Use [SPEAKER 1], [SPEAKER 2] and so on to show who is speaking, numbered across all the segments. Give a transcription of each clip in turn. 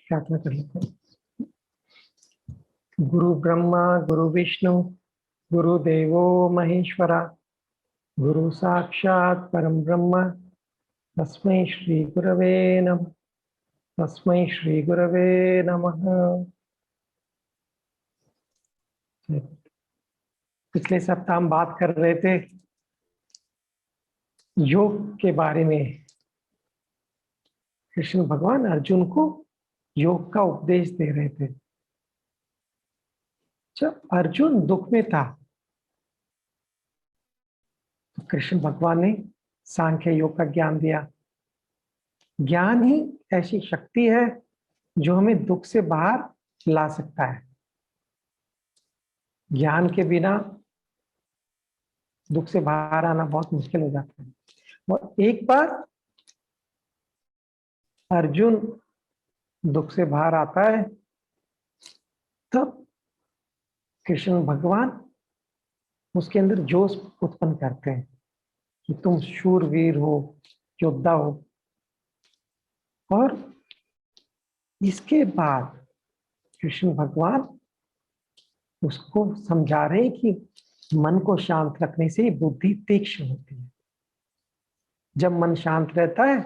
[SPEAKER 1] प्रार्थना कर लेते हैं। गुरु ब्रह्मा गुरु विष्णु गुरु देवो महेश्वरा गुरु साक्षात् परम ब्रह्म तस्मै श्री गुरवे नमः। तस्मै श्री गुरवे नमः। पिछले सप्ताह हम बात कर रहे थे योग के बारे में। कृष्ण भगवान अर्जुन को योग का उपदेश दे रहे थे। जब अर्जुन दुख में था तो कृष्ण भगवान ने सांख्य योग का ज्ञान दिया। ज्ञान ही ऐसी शक्ति है जो हमें दुख से बाहर ला सकता है। ज्ञान के बिना दुख से बाहर आना बहुत मुश्किल हो जाता है। और एक बार अर्जुन दुख से बाहर आता है तब कृष्ण भगवान उसके अंदर जोश उत्पन्न करते हैं कि तुम शूरवीर हो, योद्धा हो। और इसके बाद कृष्ण भगवान उसको समझा रहे हैं कि मन को शांत रखने से बुद्धि तीक्ष्ण होती है। जब मन शांत रहता है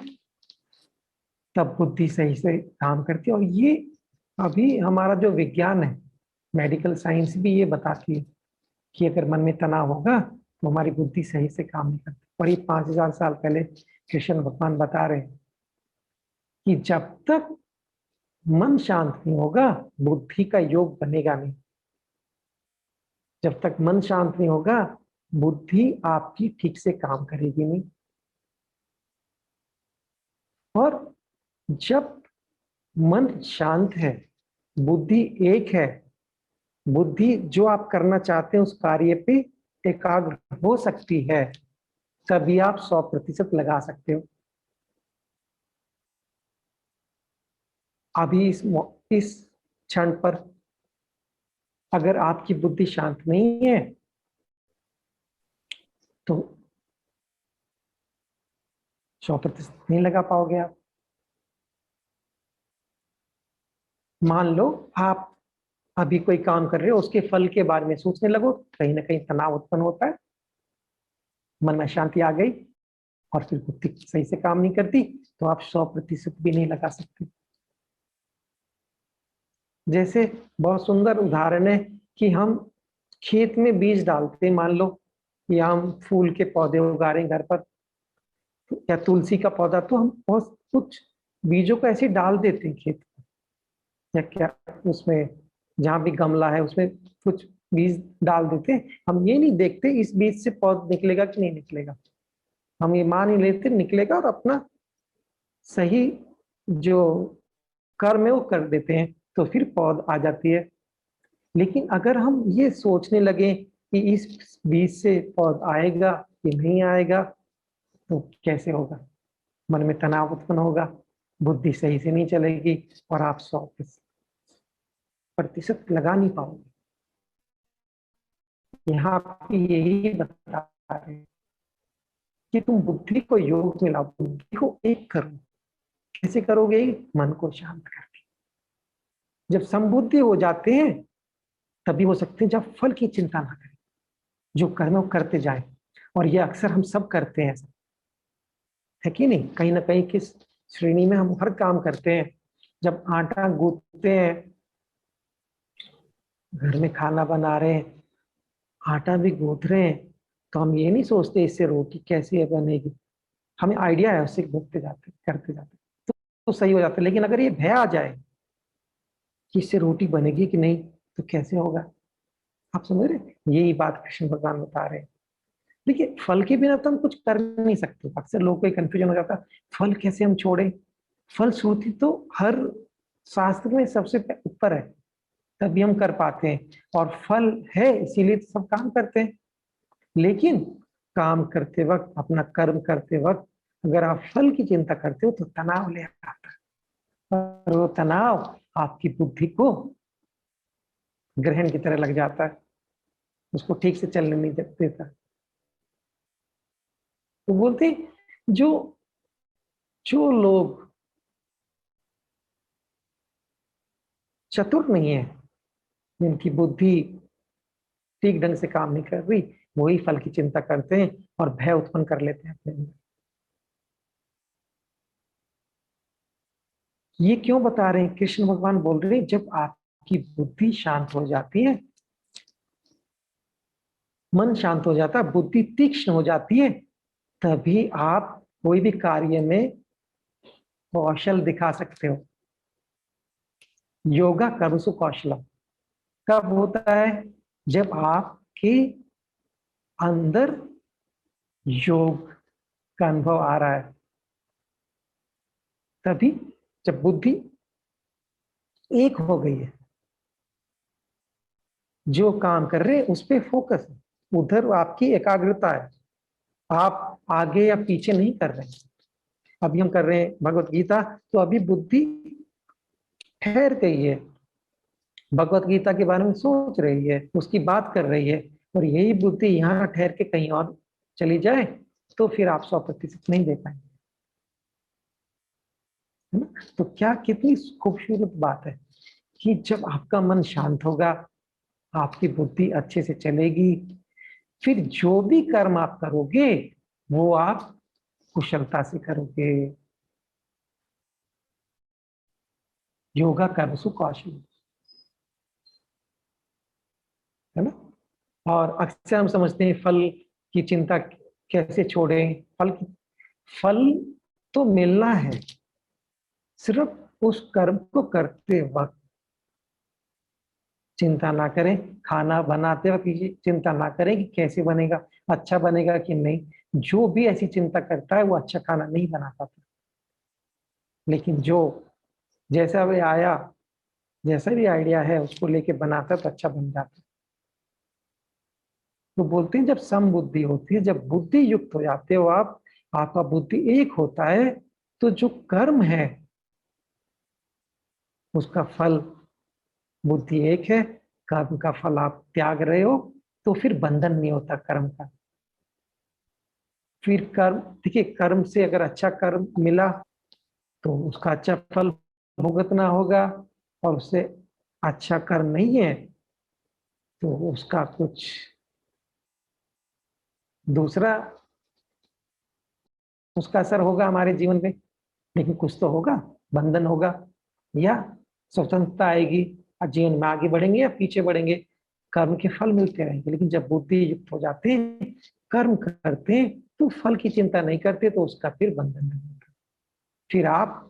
[SPEAKER 1] तब बुद्धि सही से काम करती है। और ये अभी हमारा जो विज्ञान है, मेडिकल साइंस भी ये बताती है कि अगर मन में तनाव होगा तो हमारी बुद्धि सही से काम नहीं करती। और ये 5000 साल पहले कृष्ण भगवान बता रहे हैं कि जब तक मन शांत नहीं होगा बुद्धि का योग बनेगा नहीं। जब तक मन शांत नहीं होगा बुद्धि आपकी ठीक से काम करेगी नहीं। और जब मन शांत है, बुद्धि एक है, बुद्धि जो आप करना चाहते हैं उस कार्य पे एकाग्र हो सकती है, तभी आप 100% लगा सकते हो। अभी इस क्षण पर अगर आपकी बुद्धि शांत नहीं है तो 100% नहीं लगा पाओगे आप। मान लो आप अभी कोई काम कर रहे हो, उसके फल के बारे में सोचने लगो, कहीं ना कहीं तनाव उत्पन्न होता है, मन में शांति आ गई और फिर बुद्धि सही से काम नहीं करती तो आप 100% भी नहीं लगा सकते। जैसे बहुत सुंदर उदाहरण है कि हम खेत में बीज डालते हैं, मान लो या हम फूल के पौधे उगा रहे हैं घर पर या तुलसी का पौधा, तो हम बहुत कुछ बीजों को ऐसे डाल देते हैं खेत में या क्या उसमें जहां भी गमला है उसमें कुछ बीज डाल देते हैं। हम ये नहीं देखते इस बीज से पौधा निकलेगा कि नहीं निकलेगा, हम ये मान ही लेते निकलेगा और अपना सही जो कर्म है वो कर देते हैं, तो फिर पौध आ जाती है। लेकिन अगर हम ये सोचने लगे कि इस बीज से पौध आएगा कि नहीं आएगा तो कैसे होगा? मन में तनाव उत्पन्न होगा, बुद्धि सही से नहीं चलेगी और आप 100% लगा नहीं पाओगे। यहाँ आप यही बता रहे हैं कि तुम बुद्धि को योग में लाओ, बुद्धि को एक करो। कैसे करोगे? मन को शांत करके। जब संबुद्धि हो जाते हैं तभी हो सकते हैं जब फल की चिंता ना करें, जो कर्म करते जाएं। और ये अक्सर हम सब करते हैं, है कि नहीं? कहीं ना कहीं किस श्रेणी में हम हर काम करते हैं। जब आटा गूंथते हैं, घर में खाना बना रहे हैं, आटा भी गूंथ रहे हैं, तो हम ये नहीं सोचते इससे रोटी कैसे बनेगी। हमें आइडिया है, उससे गूंथते जाते करते जाते तो सही हो जाता है। लेकिन अगर ये भय आ जाए कि इससे रोटी बनेगी कि नहीं तो कैसे होगा? आप समझ रहे? यही बात कृष्ण भगवान बता रहे हैं। देखिए, फल के बिना तो हम कुछ कर नहीं सकते। अक्सर लोगों को कंफ्यूजन हो जाता है, फल कैसे हम छोड़े? फल श्रुति तो हर शास्त्र में सबसे ऊपर है, तभी हम कर पाते हैं। और फल है इसीलिए तो सब काम करते हैं। लेकिन काम करते वक्त, अपना कर्म करते वक्त अगर आप फल की चिंता करते हो तो तनाव ले आता है, और वो तनाव आपकी बुद्धि को ग्रहण की तरह लग जाता है, उसको ठीक से चलने नहीं देता। तो बोलते जो जो लोग चतुर नहीं है, जिनकी बुद्धि ठीक ढंग से काम नहीं कर रही, वही फल की चिंता करते हैं और भय उत्पन्न कर लेते हैं अपने अंदर। ये क्यों बता रहे हैं? कृष्ण भगवान बोल रहे हैं जब आपकी बुद्धि शांत हो जाती है, मन शांत हो जाता है, बुद्धि तीक्ष्ण हो जाती है, तभी आप कोई भी कार्य में कौशल दिखा सकते हो। योगा कर्मसु कौशलम कब होता है? जब आपके अंदर योग का अनुभव आ रहा है, तभी, जब बुद्धि एक हो गई है, जो काम कर रहे हैं उस पे फोकस है, उधर आपकी एकाग्रता है, आप आगे या पीछे नहीं कर रहे हैं। अभी हम कर रहे हैं भगवत गीता, तो अभी बुद्धि ठहर गई है, भगवत गीता के बारे में सोच रही है, उसकी बात कर रही है, और यही बुद्धि यहाँ ठहर के कहीं और चली जाए तो फिर आप 100% नहीं दे पाएंगे, है ना? तो क्या कितनी खूबसूरत बात है कि जब आपका मन शांत होगा, आपकी बुद्धि अच्छे से चलेगी, फिर जो भी कर्म आप करोगे वो आप कुशलता से करोगे। योगा कर्मसु कौशल, है ना? और अक्सर हम समझते हैं फल की चिंता कैसे छोड़ें, फल तो मिलना है, सिर्फ उस कर्म को करते वक्त चिंता ना करें, खाना बनाते वक्त ये चिंता ना करें कि कैसे बनेगा, अच्छा बनेगा कि नहीं। जो भी ऐसी चिंता करता है वो अच्छा खाना नहीं बना पाता, लेकिन जो जैसा भी आया, जैसा भी आइडिया है उसको लेके बनाता है तो अच्छा बन जाता है। तो बोलते हैं जब सम बुद्धि होती है, जब बुद्धि युक्त हो जाते हो आप, आपका बुद्धि एक होता है, तो जो कर्म है उसका फल, बुद्धि एक है, कर्म का फल आप त्याग रहे हो, तो फिर बंधन नहीं होता कर्म का। फिर कर्म, देखिए कर्म से अगर अच्छा कर्म मिला तो उसका अच्छा फल भुगतना होगा, और उससे अच्छा कर्म नहीं है तो उसका कुछ दूसरा उसका असर होगा हमारे जीवन में, लेकिन कुछ तो होगा, बंधन होगा या स्वतंत्रता आएगी, और जीवन में आगे बढ़ेंगे या पीछे बढ़ेंगे, कर्म के फल मिलते रहेंगे। लेकिन जब बुद्धि युक्त हो जाते हैं, कर्म करते हैं, तो फल की चिंता नहीं करते, तो उसका फिर बंधन नहीं होता। फिर आप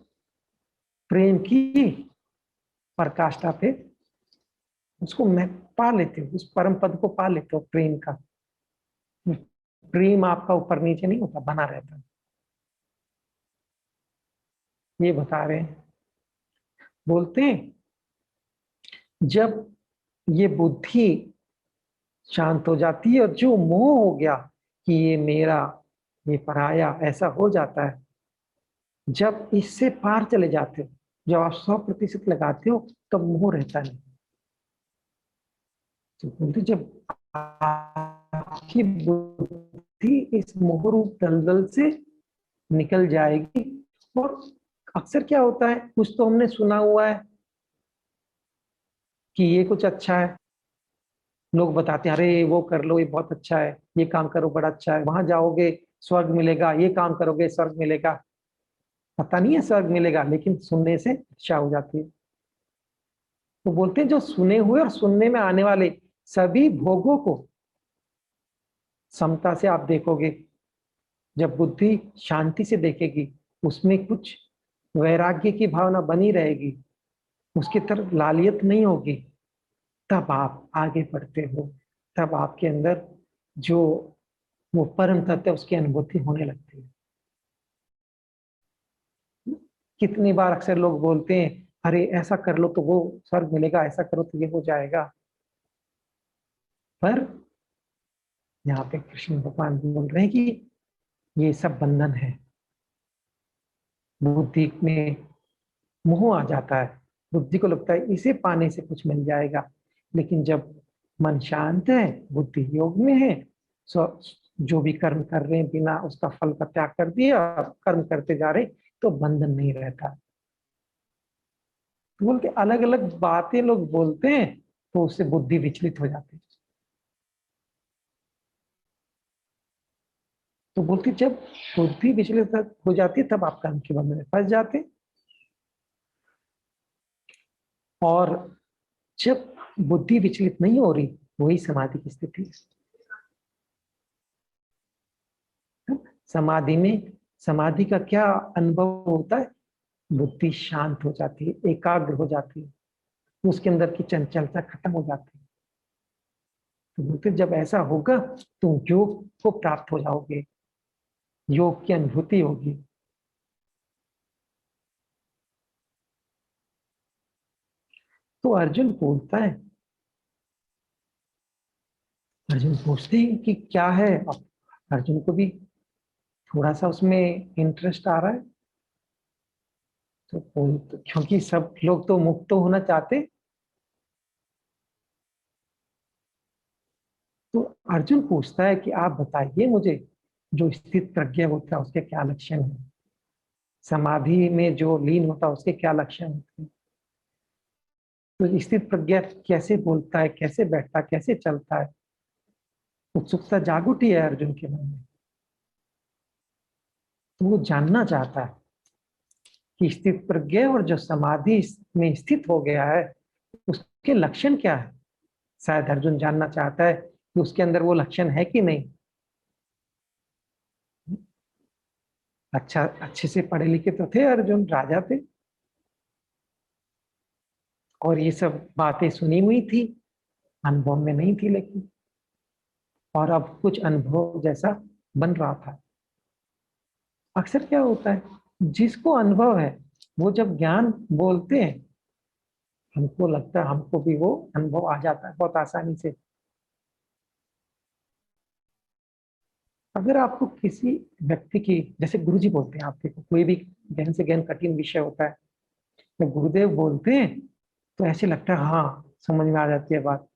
[SPEAKER 1] प्रेम की पराकाष्ठा पे उसको मैं पा लेते हो, उस परम पद को पा लेते हो प्रेम का। प्रेम आपका ऊपर नीचे नहीं होता, बना रहता है। ये बता रहे हैं, बोलते हैं जब ये बुद्धि शांत हो जाती है और जो मोह हो गया कि ये मेरा, ये पराया, ऐसा हो जाता है, जब इससे पार चले जाते हो, जब आप 100% लगाते हो, तब मोह रहता नहीं। तो बोलते जब आपकी बुद्धि इस मोह रूप दलदल से निकल जाएगी, और अक्सर क्या होता है, कुछ तो हमने सुना हुआ है कि ये कुछ अच्छा है, लोग बताते हैं अरे वो कर लो ये बहुत अच्छा है, ये काम करो बड़ा अच्छा है, वहां जाओगे स्वर्ग मिलेगा, ये काम करोगे स्वर्ग मिलेगा। पता नहीं है स्वर्ग मिलेगा, लेकिन सुनने से इच्छा हो जाती है। तो बोलते हैं जो सुने हुए और सुनने में आने वाले सभी भोगों को समता से आप देखोगे, जब बुद्धि शांति से देखेगी, उसमें कुछ वैराग्य की भावना बनी रहेगी, उसकी तरफ लालियत नहीं होगी, तब आप आगे बढ़ते हो, तब आपके अंदर जो वो परम तत्व है उसकी अनुभूति होने लगती है। कितनी बार अक्सर लोग बोलते हैं अरे ऐसा कर लो तो वो स्वर्ग मिलेगा, ऐसा करो तो ये हो जाएगा, पर यहाँ पे कृष्ण भगवान बोल रहे हैं कि ये सब बंधन है। बुद्धि में मोह आ जाता है, बुद्धि को लगता है इसे पाने से कुछ मिल जाएगा, लेकिन जब मन शांत है, बुद्धि योग में है, सो जो भी कर्म कर रहे हैं बिना उसका फल का त्याग कर दिया, कर्म करते जा रहे, तो बंधन नहीं रहता। तो बोलते अलग अलग बातें लोग बोलते हैं तो उससे बुद्धि विचलित हो जाती है। तो बोलती जब बुद्धि विचलित हो जाती है तब आप कर्म के बंधन में फंस जाते। और जब बुद्धि विचलित नहीं हो रही वही समाधि की स्थिति है। समाधि में समाधि का क्या अनुभव होता है? बुद्धि शांत हो जाती है, एकाग्र हो जाती है, उसके अंदर की चंचलता खत्म हो जाती है। तो बोलते जब ऐसा होगा तो योग को प्राप्त हो जाओगे, योग की अनुभूति होगी। तो अर्जुन बोलता है, अर्जुन पूछते हैं कि क्या है। अब अर्जुन को भी थोड़ा सा उसमें इंटरेस्ट आ रहा है। तो क्योंकि सब लोग तो मुक्त तो होना चाहते। तो अर्जुन पूछता है कि आप बताइए मुझे, जो स्थित प्रज्ञ होता है उसके क्या लक्षण है, समाधि में जो लीन होता है उसके क्या लक्षण होते हैं। तो स्थित प्रज्ञ कैसे बोलता है, कैसे बैठता है, कैसे चलता है। उत्सुकता जाग उठी है अर्जुन के मन में। तो वो जानना चाहता है कि स्थित प्रज्ञ और जो समाधि में स्थित हो गया है उसके लक्षण क्या है। शायद अर्जुन जानना चाहता है कि उसके अंदर वो लक्षण है कि नहीं। अच्छा, अच्छे से पढ़े लिखे तो थे अर्जुन, राजा थे, और ये सब बातें सुनी हुई थी, अनुभव में नहीं थी लेकिन। और अब कुछ अनुभव जैसा बन रहा था। अक्सर क्या होता है, जिसको अनुभव है वो जब ज्ञान बोलते हैं, हमको लगता है हमको भी वो अनुभव आ जाता है बहुत आसानी से। अगर आपको किसी व्यक्ति की, जैसे गुरुजी बोलते हैं, आपके को कोई भी गहन से गहन कठिन विषय होता है, जब गुरुदेव बोलते हैं तो ऐसे लगता है हाँ समझ में आ जाती है बात।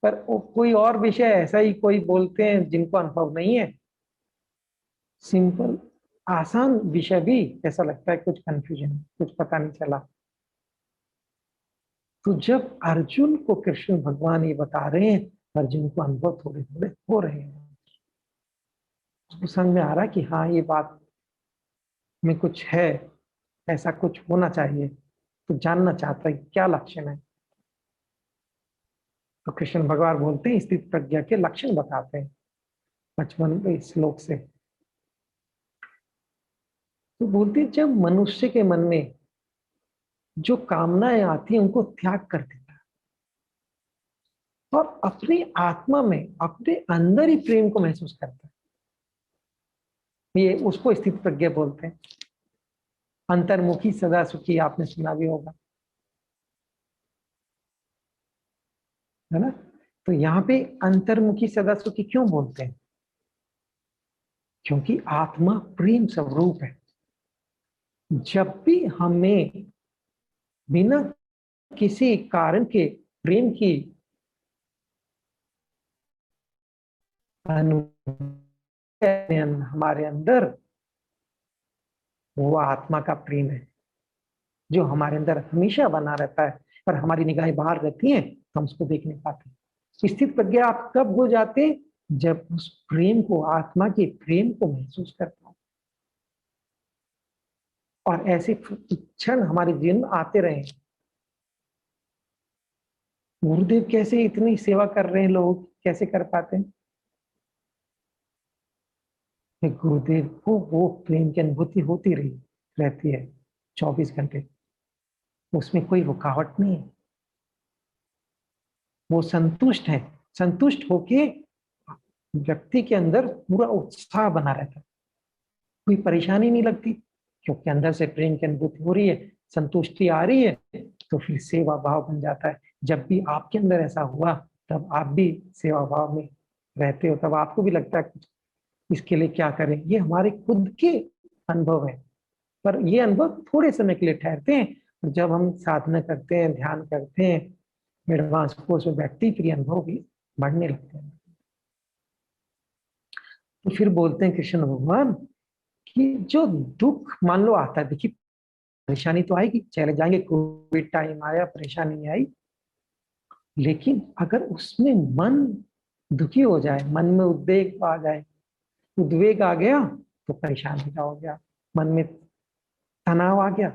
[SPEAKER 1] पर वो कोई और विषय ऐसा ही कोई बोलते हैं जिनको अनुभव नहीं है, सिंपल आसान विषय भी ऐसा लगता है कुछ कंफ्यूजन, कुछ पता नहीं चला। तो जब अर्जुन को कृष्ण भगवान ये बता रहे हैं, अर्जुन को अनुभव थोड़े थोड़े हो रहे हैं। उसको समझ में आ रहा है कि हाँ ये बात में कुछ है, ऐसा कुछ होना चाहिए। तो जानना चाहता है क्या लक्षण है। तो कृष्ण भगवान बोलते हैं, स्थित प्रज्ञा के लक्षण बताते हैं 55वें श्लोक से। तो बोलते हैं जब मनुष्य के मन में जो कामनाएं आती हैं उनको त्याग कर देता है और अपनी आत्मा में अपने अंदर ही प्रेम को महसूस करता है, ये उसको स्थित प्रज्ञा बोलते हैं। अंतर्मुखी सदा सुखी आपने सुना भी होगा, है ना। तो यहाँ पे अंतर्मुखी सदा सुखी क्यों बोलते हैं? क्योंकि आत्मा प्रेम स्वरूप है। जब भी हमें बिना किसी कारण के प्रेम की अनुभूति हमारे अंदर, वो आत्मा का प्रेम है जो हमारे अंदर हमेशा बना रहता है। पर हमारी निगाहें बाहर रहती हैं तो हम उसको देख नहीं पाते। स्थित प्रज्ञा आप कब हो जाते हैं? जब उस प्रेम को, आत्मा के प्रेम को महसूस करता हूं। और ऐसे क्षण हमारे जीवन में आते रहे। गुरुदेव कैसे इतनी सेवा कर रहे हैं, लोग कैसे कर पाते हैं? गुरुदेव को वो प्रेम की अनुभूति होती रही रहती है 24 घंटे। उसमें कोई रुकावट नहीं है, वो संतुष्ट है। संतुष्ट होके व्यक्ति के अंदर पूरा उत्साह बना रहता है, कोई परेशानी नहीं लगती, क्योंकि अंदर से प्रेम की अनुभूति हो रही है, संतुष्टि आ रही है। तो फिर सेवा भाव बन जाता है। जब भी आपके अंदर ऐसा हुआ तब आप भी सेवा भाव में रहते हो, तब आपको भी लगता है कुछ इसके लिए क्या करें। ये हमारे खुद के अनुभव है, पर ये अनुभव थोड़े समय के लिए ठहरते हैं। जब हम साधना करते हैं, ध्यान करते हैं, एडवांस कोर्स में बैठते हैं, फिर ये अनुभव भी बढ़ने लगते हैं। तो फिर बोलते हैं कृष्ण भगवान कि जो दुख मान लो आता है, देखिए परेशानी तो आएगी, चले जाएंगे, कोविड टाइम आया, परेशानी आई, लेकिन अगर उसमें मन दुखी हो जाए, मन में उद्वेग आ जाए, उद्वेग आ गया तो परेशान हो जाओगे आप। मन में तनाव आ गया,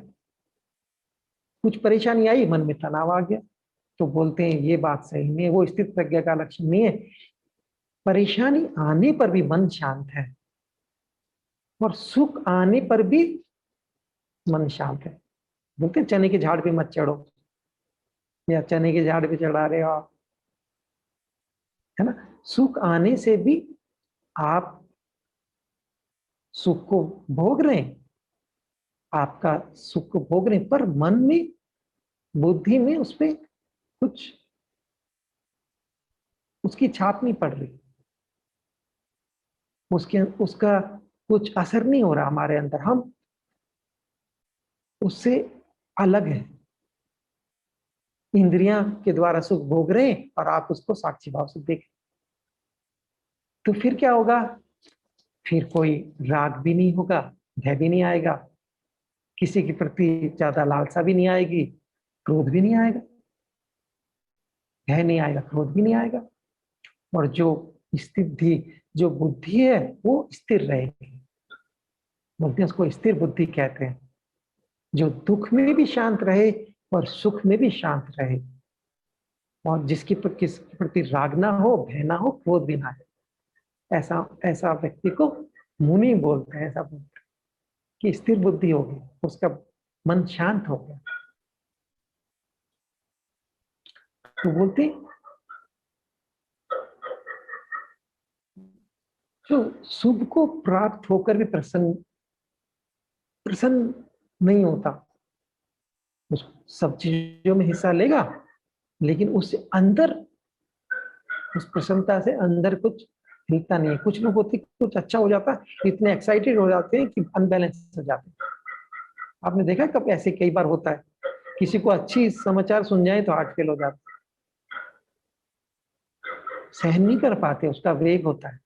[SPEAKER 1] कुछ परेशानी आई, मन में तनाव आ गया, तो बोलते हैं ये बात सही नहीं है, वो स्थित प्रज्ञा का लक्षण नहीं है। परेशानी आने पर भी मन शांत है और सुख आने पर भी मन शांत है। बोलते हैं चने के झाड़ पे मत चढ़ो, या चने के झाड़ पे चढ़ा रहे हो आप, है ना। सुख आने से भी आप सुख को भोग रहे हैं, आपका सुख को भोग रहे हैं, पर मन में, बुद्धि में उस पर कुछ उसकी छाप नहीं पड़ रही, उसके उसका कुछ असर नहीं हो रहा हमारे अंदर, हम उससे अलग है। इंद्रियां के द्वारा सुख भोग रहे हैं और आप उसको साक्षी भाव से देखें, तो फिर क्या होगा? फिर कोई राग भी नहीं होगा, भय भी नहीं आएगा, किसी के प्रति ज्यादा लालसा भी नहीं आएगी, क्रोध भी नहीं आएगा, भय नहीं आएगा, क्रोध भी नहीं आएगा। और जो स्थिति, जो बुद्धि है वो स्थिर रहेगी, बोलते हैं उसको स्थिर बुद्धि कहते हैं, जो दुख में भी शांत रहे और सुख में भी शांत रहे, और किसके प्रति राग ना हो, भय ना हो, क्रोध भी ना हो। ऐसा ऐसा व्यक्ति को मुनि बोलते हैं, ऐसा बोलते हैं कि स्थिर बुद्धि होगी, उसका मन शांत हो गया। तो बोलते जो शुभ को प्राप्त होकर भी प्रसन्न प्रसन्न नहीं होता, उस सब चीजों में हिस्सा लेगा, लेकिन उससे अंदर, उस प्रसन्नता से अंदर कुछ हिलता नहीं है। कुछ लोग होते कुछ अच्छा हो जाता है, इतने एक्साइटेड हो जाते हैं कि अनबैलेंस हो जाते हैं। आपने देखा कब? ऐसे कई बार होता है, किसी को अच्छी समाचार सुन जाए तो हार्ट फेल हो जाता है, सहन नहीं कर पाते, उसका वेग होता है।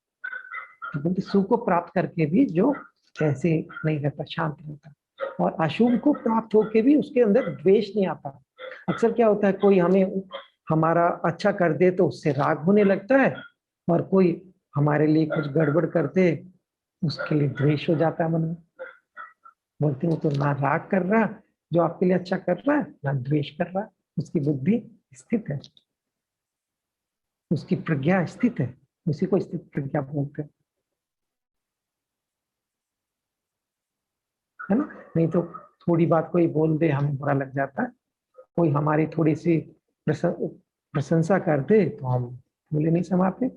[SPEAKER 1] तो बोलते सुख को प्राप्त करके भी जो ऐसे नहीं रहता, शांत रहता, और अशुभ को प्राप्त होके भी उसके अंदर द्वेष नहीं आता। अक्सर क्या होता है, कोई हमें हमारा अच्छा कर दे तो उससे राग होने लगता है, और कोई हमारे लिए कुछ गड़बड़ कर दे उसके लिए द्वेष हो जाता है मन में। बोलते हैं वो तो ना राग कर रहा जो आपके लिए अच्छा कर रहा है, ना द्वेष कर रहा, उसकी बुद्धि स्थित है, उसकी प्रज्ञा स्थित है, उसी को स्थित प्रज्ञा बोलते हैं, है ना। नहीं तो थोड़ी बात कोई बोल दे हमें बुरा लग जाता है, कोई हमारी थोड़ी सी प्रशंसा कर दे तो हम बोले नहीं समाते।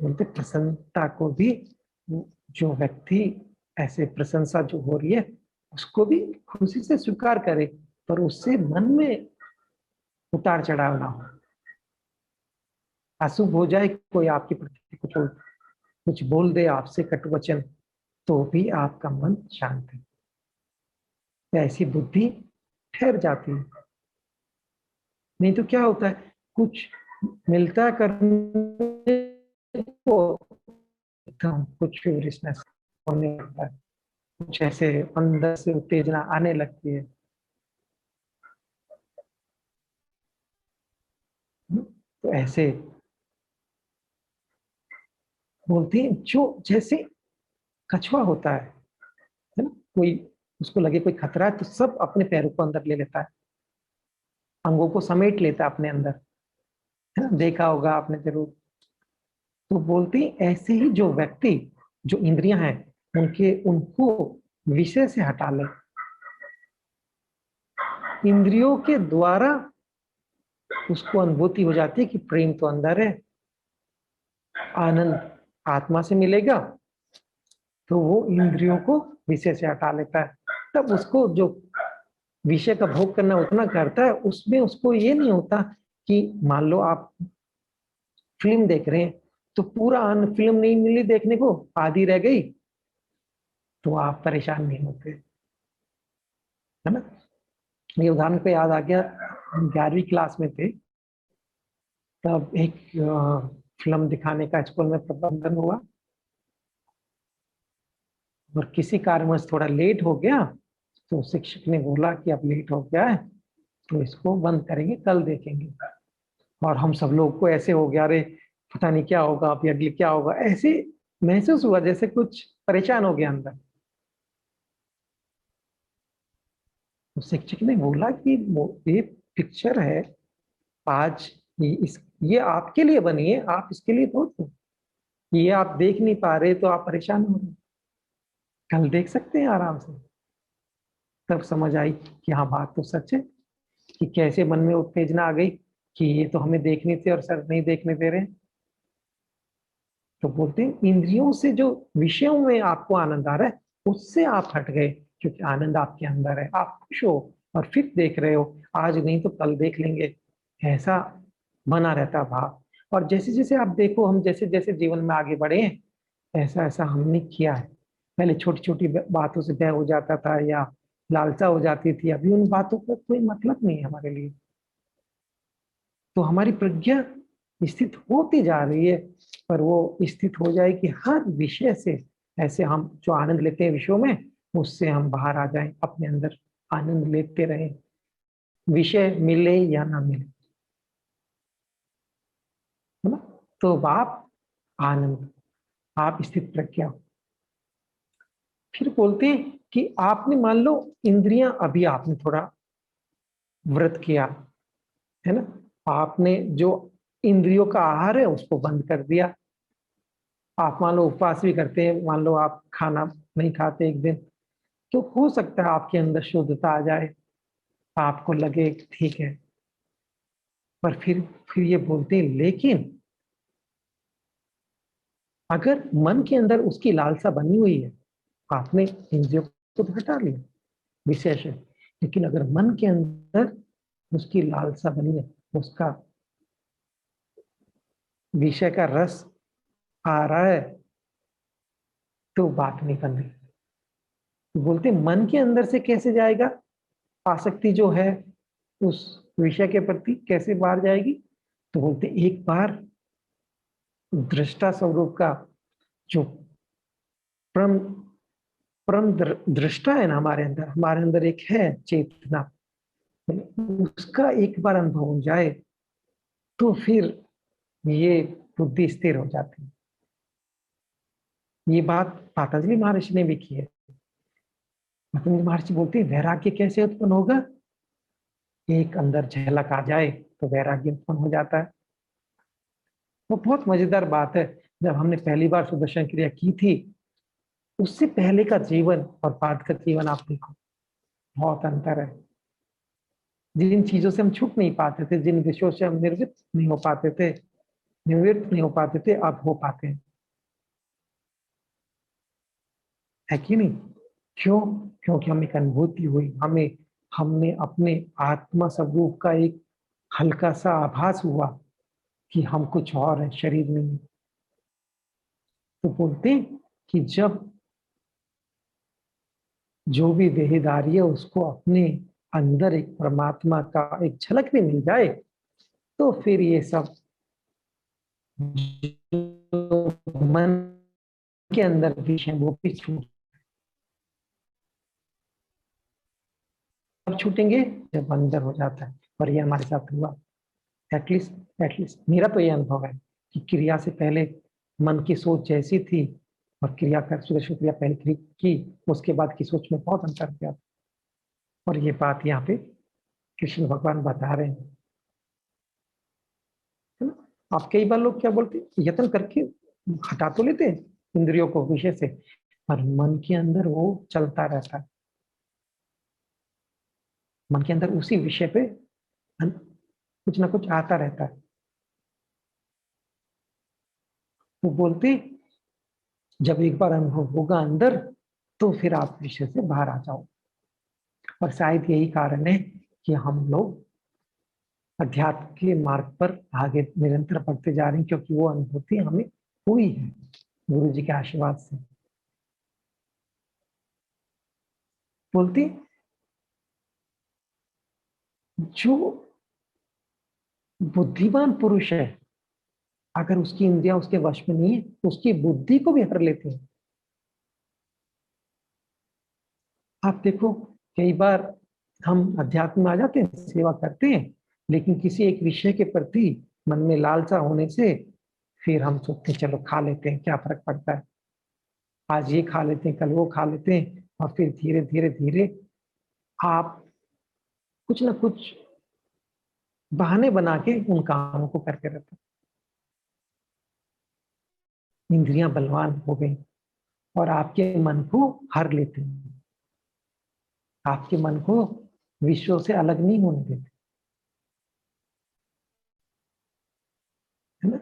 [SPEAKER 1] बोलते प्रसन्नता को भी, जो व्यक्ति ऐसे प्रशंसा जो हो रही है उसको भी खुशी से स्वीकार करे, पर उससे मन में उतार चढ़ाव ना हो। अशुभ हो जाए, कोई आपके प्रति कुछ बोल दे, आपसे कटु वचन, तो भी आपका मन शांत है, ऐसी बुद्धि ठहर जाती है। नहीं तो क्या होता है, कुछ मिलता करने को एकदम कुछ फ्यूरियसनेस होने लगता है, कुछ ऐसे अंदर से उत्तेजना आने लगती है। तो ऐसे बोलते हैं, जो जैसे कछुआ होता है ना, कोई उसको लगे कोई खतरा है तो सब अपने पैरों को अंदर ले लेता है, अंगों को समेट लेता है अपने अंदर, है ना, देखा होगा आपने जरूर। तो बोलते हैं ऐसे ही जो व्यक्ति, जो इंद्रियां हैं, उनको विषय से हटा ले, इंद्रियों के द्वारा उसको अनुभूति हो जाती है कि प्रेम तो अंदर है, आनंद आत्मा से मिलेगा, तो वो इंद्रियों को विषय से हटा लेता है। तब उसको जो विषय का भोग करना उतना करता है, उसमें उसको ये नहीं होता कि मान लो आप फिल्म देख रहे हैं तो पूरा फिल्म नहीं मिली देखने को, आधी रह गई, तो आप परेशान नहीं होते, है ना। ये उदाहरण पे याद आ गया, हम 11वीं क्लास में थे, तब एक फिल्म दिखाने का स्कूल में प्रबंधन हुआ, और किसी कारणवश थोड़ा लेट हो गया, तो शिक्षक ने बोला कि अब लेट हो गया है, तो इसको बंद करेंगे, कल देखेंगे। और हम सब लोग को ऐसे हो गया, अरे पता नहीं क्या होगा, अभी अगले क्या होगा, ऐसे महसूस हुआ जैसे कुछ परेशान हो गया अंदर। तो शिक्षक ने बोला कि ये पिक्चर है आज, ये आपके लिए बनी है, आप इसके लिए तो ये आप देख नहीं पा रहे तो आप परेशान हो रहे, कल देख सकते हैं आराम से। तब समझ आई कि हाँ, बात तो सच है, कि कैसे मन में उत्तेजना आ गई कि ये तो हमें देखने थे और सर नहीं देखने दे रहे। तो बोलते हैं इंद्रियों से जो विषयों में आपको आनंद आ रहा है उससे आप हट गए, क्योंकि आनंद आपके अंदर है, आप खुश हो और फिर देख रहे हो, आज नहीं तो कल देख लेंगे, ऐसा बना रहता भाव। और जैसे जैसे आप देखो, हम जैसे जैसे जीवन में आगे बढ़े हैं, ऐसा ऐसा हमने किया है। पहले छोटी छोटी बातों से भय हो जाता था या लालसा हो जाती थी, अभी उन बातों का कोई मतलब नहीं है हमारे लिए। तो हमारी प्रज्ञा स्थित होती जा रही है, पर वो स्थित हो जाए कि हर विषय से ऐसे हम जो आनंद लेते हैं विषयों में, उससे हम बाहर आ जाएं, अपने अंदर आनंद लेते रहें, विषय मिले या ना मिले, है ना। तो आप आनंद, आप स्थित प्रज्ञा हो। फिर बोलते हैं कि आपने मान लो इंद्रियां, अभी आपने थोड़ा व्रत किया, है ना, आपने जो इंद्रियों का आहार है उसको बंद कर दिया, आप मान लो उपवास भी करते हैं, मान लो आप खाना नहीं खाते एक दिन, तो हो सकता है आपके अंदर शुद्धता आ जाए, आपको लगे कि ठीक है। पर फिर ये बोलते हैं लेकिन अगर मन के अंदर उसकी लालसा बनी हुई है, आपने इंद्रियों को तो हटा लिया विशेष है, लेकिन अगर मन के अंदर उसकी लालसा बनी है, उसका विषय का रस आ रहा है, तो बात नहीं बन रही। तो बोलते मन के अंदर से कैसे जाएगा आसक्ति जो है उस विषय के प्रति, कैसे बाहर जाएगी। तो बोलते एक बार दृष्टा स्वरूप का जो परम परम दृष्टा है ना हमारे अंदर एक है चेतना, उसका एक बार अनुभव हो जाए तो फिर ये बुद्धि स्थिर हो जाती है। ये बात पतंजलि महर्षि ने भी की है। पतंजलि महर्षि बोलते हैं वैराग्य कैसे उत्पन्न होगा, एक अंदर झलक आ जाए तो वैराग्य उत्पन्न हो जाता है। वो बहुत मजेदार बात है, जब हमने पहली बार सुदर्शन क्रिया की थी, उससे पहले का जीवन और बाद का जीवन आप देखो, बहुत अंतर है। जिन चीजों से हम छूट नहीं पाते थे, जिन विषयों से हम निर्वृत्त नहीं हो पाते थे, निवृत्त नहीं हो पाते थे, अब हो पाते हैं, है कि नहीं। क्यों? क्योंकि हमें एक अनुभूति हुई, हमें हमने अपने आत्मा स्वरूप का एक हल्का सा आभास हुआ कि हम कुछ और है, शरीर नहीं। तो बोलते हैं कि जब जो भी देहधारी है उसको अपने अंदर एक परमात्मा का एक झलक भी मिल जाए, तो फिर ये सब मन के अंदर विषय वो भी छूट, कब छूटेंगे, जब अंदर हो जाता है। और ये हमारे साथ हुआ, एटलीस्ट मेरा तो ये अनुभव है कि क्रिया से पहले मन की सोच जैसी थी, और क्रिया कर सुदर्शन क्रिया पहले की, उसके बाद की सोच में बहुत अंतर किया। और ये बात यहाँ पे कृष्ण भगवान बता रहे हैं, है ना। आप कई बार लोग क्या बोलते हैं, यत्न करके हटा तो लेते हैं इंद्रियों को विषय से, पर मन के अंदर वो चलता रहता है, मन के अंदर उसी विषय पे कुछ ना कुछ आता रहता है। वो बोलते जब एक बार अनुभव होगा अंदर, तो फिर आप विषय से बाहर आ जाओ। और शायद यही कारण है कि हम लोग अध्यात्म के मार्ग पर आगे निरंतर बढ़ते जा रहे हैं, क्योंकि वो अनुभूति हमें हुई है गुरु जी के आशीर्वाद से। बोलते जो बुद्धिमान पुरुष है, अगर उसकी इंद्रियां उसके वश में नहीं है, तो उसकी बुद्धि को भी हर लेते हैं। आप देखो कई बार हम अध्यात्म में आ जाते हैं, सेवा करते हैं, लेकिन किसी एक विषय के प्रति मन में लालसा होने से फिर हम सोचते हैं चलो खा लेते हैं, क्या फर्क पड़ता है, आज ये खा लेते हैं, कल वो खा लेते हैं, और फिर धीरे धीरे धीरे आप कुछ ना कुछ बहाने बना के उन कामों को करके रहते हैं। इंद्रियां बलवान हो गई और आपके मन को हर लेते हैं, आपके मन को विश्व से अलग नहीं होने देते, है ना।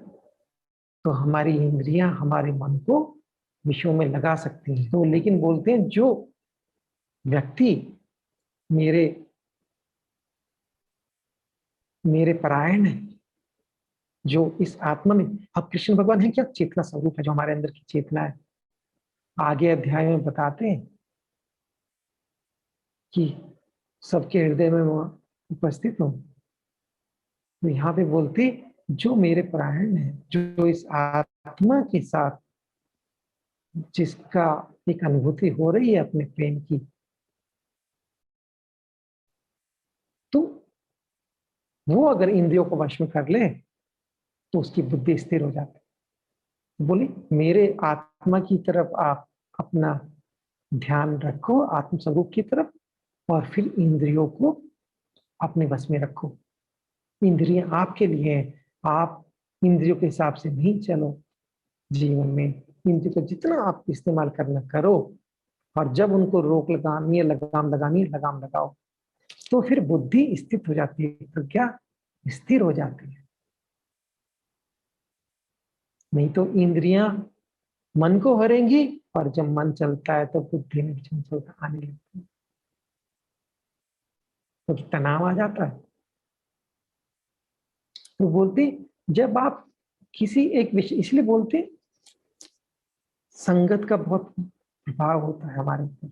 [SPEAKER 1] तो हमारी इंद्रियां हमारे मन को विषयों में लगा सकती हैं। तो लेकिन बोलते हैं जो व्यक्ति मेरे मेरे परायण है, जो इस आत्मा में, अब कृष्ण भगवान है क्या, चेतना स्वरूप है, जो हमारे अंदर की चेतना है। आगे अध्याय में बताते हैं कि सबके हृदय में वो उपस्थित हो। तो यहाँ पे बोलते जो मेरे परायण है, जो इस आत्मा के साथ जिसका एक अनुभूति हो रही है अपने प्रेम की, तो वो अगर इंद्रियों को वश में कर ले तो उसकी बुद्धि स्थिर हो जाती है। बोली मेरे आत्मा की तरफ आप अपना ध्यान रखो, आत्म स्वरूप की तरफ, और फिर इंद्रियों को अपने वश में रखो। इंद्रियां आपके लिए हैं, आप इंद्रियों के हिसाब से नहीं चलो जीवन में। इंद्रियों को जितना आप इस्तेमाल करना करो, और जब उनको रोक लगानी है, लगाम लगानी है, लगाम लगाओ, तो फिर बुद्धि स्थित हो जाती है, प्रज्ञा स्थिर हो जाती है। नहीं तो इंद्रियां मन को हरेंगी, और जब मन चलता है तो बुद्धि में चंचलता आने लगती है, तो तनाव आ जाता है। तो बोलते जब आप किसी एक विषय, इसलिए बोलते संगत का बहुत प्रभाव होता है हमारे ऊपर।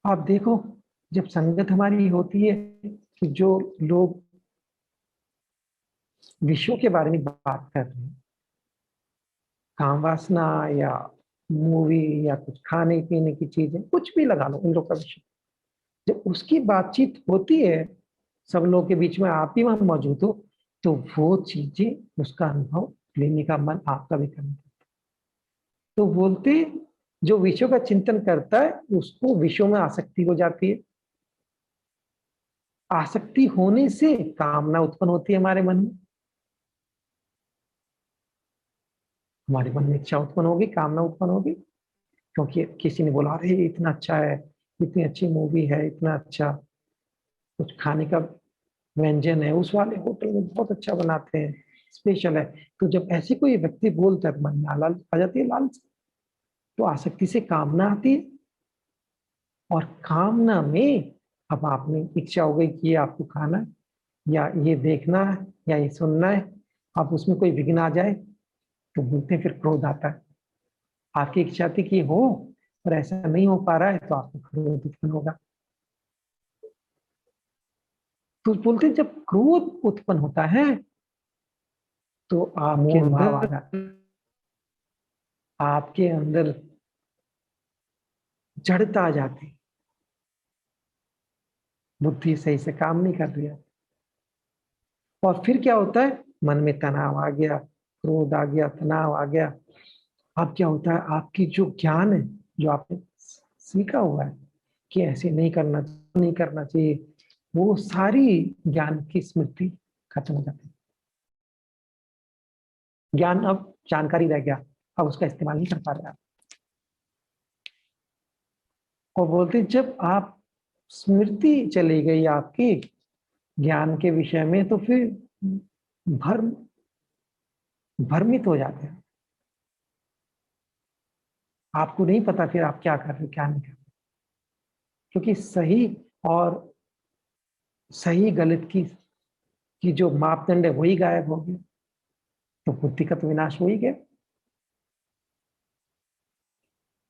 [SPEAKER 1] आप देखो जब संगत हमारी होती है कि जो लोग विषयों के बारे में बात कर रहे हैं, काम वासना या मूवी या कुछ खाने पीने की चीजें, कुछ भी लगा लो, इन लोग का विषय, जब उसकी बातचीत होती है सब लोगों के बीच में, आप ही वहां मौजूद हो, तो वो चीजें, उसका अनुभव लेने का मन आपका भी करना। तो बोलते जो विषयों का चिंतन करता है उसको विषयों में आसक्ति हो जाती है। आसक्ति होने से कामना उत्पन्न होती है हमारे मन में, हमारे मन में इच्छा उत्पन्न होगी, कामना उत्पन्न होगी, क्योंकि किसी ने बोला अरे इतना अच्छा है, इतनी अच्छी मूवी है, इतना अच्छा कुछ खाने का व्यंजन है, उस वाले होटल में बहुत अच्छा बनाते हैं, स्पेशल है। तो जब ऐसे कोई व्यक्ति बोलता है तो मन में आ जाती है लालच, तो आसक्ति से कामना आती है, और कामना में अब आपने इच्छा हो गई कि ये आपको खाना है, या ये देखना है, या ये सुनना है, अब उसमें कोई विघ्न आ जाए तो बोलते हैं फिर क्रोध आता है। आपकी इच्छा थी कि हो, पर ऐसा नहीं हो पा रहा है, तो आपको क्रोध उत्पन्न होगा। तो बोलते हैं जब क्रोध उत्पन्न होता है तो आपके
[SPEAKER 2] मोह भाव आ
[SPEAKER 1] अंदर,
[SPEAKER 2] जाता
[SPEAKER 1] आपके अंदर जड़ता आ जाती है, बुद्धि सही से काम नहीं कर रही है, और फिर क्या होता है, मन में तनाव आ गया, क्रोध आ गया, तनाव आ गया। अब क्या होता है, आपकी जो ज्ञान है, जो आपने सीखा हुआ है कि ऐसे नहीं करना चाहिए, वो सारी ज्ञान की स्मृति खत्म हो जाती है। ज्ञान अब जानकारी रह गया, अब उसका इस्तेमाल नहीं कर पा रहे आप। और बोलते हैं, जब आप स्मृति चली गई आपकी ज्ञान के विषय में, तो फिर भ्रम भ्रमित हो जाते हैं, आपको नहीं पता फिर आप क्या कर रहे हो, क्या नहीं कर रहे, क्योंकि सही और सही गलत की जो मापदंड है वही गायब हो गया, तो बुद्धि का तो विनाश हो ही गया।